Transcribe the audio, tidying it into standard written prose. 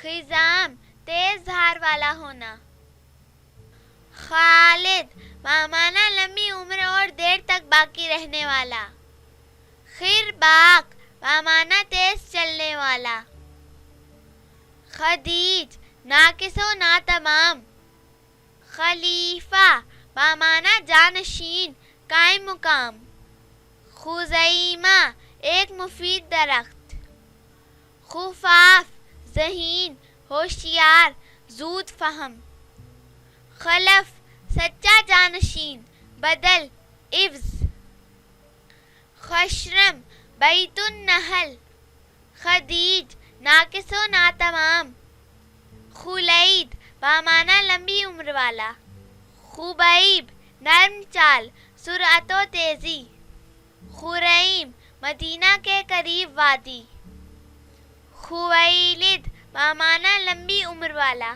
خزام تیز دھار والا ہونا. خالد بامعنی لمبی عمر اور دیر تک باقی رہنے والا. خرباق بامعنی تیز چلنے والا. خدیج ناقص و ناتمام. خلیفہ بامعنی جانشین قائم مقام. خزیمہ ایک مفید درخت. خفاف ذہین ہوشیار زود فہم. خلف سچا جانشین بدل عوض. خشرم بیت النحل. خدیج ناقص و ناتمام. خلید بامعنی لمبی عمر والا. خبیب نرم چال سرعت و تیزی. خریم مدینہ کے قریب وادی. خویلد بامعنی لمبی عمر والا.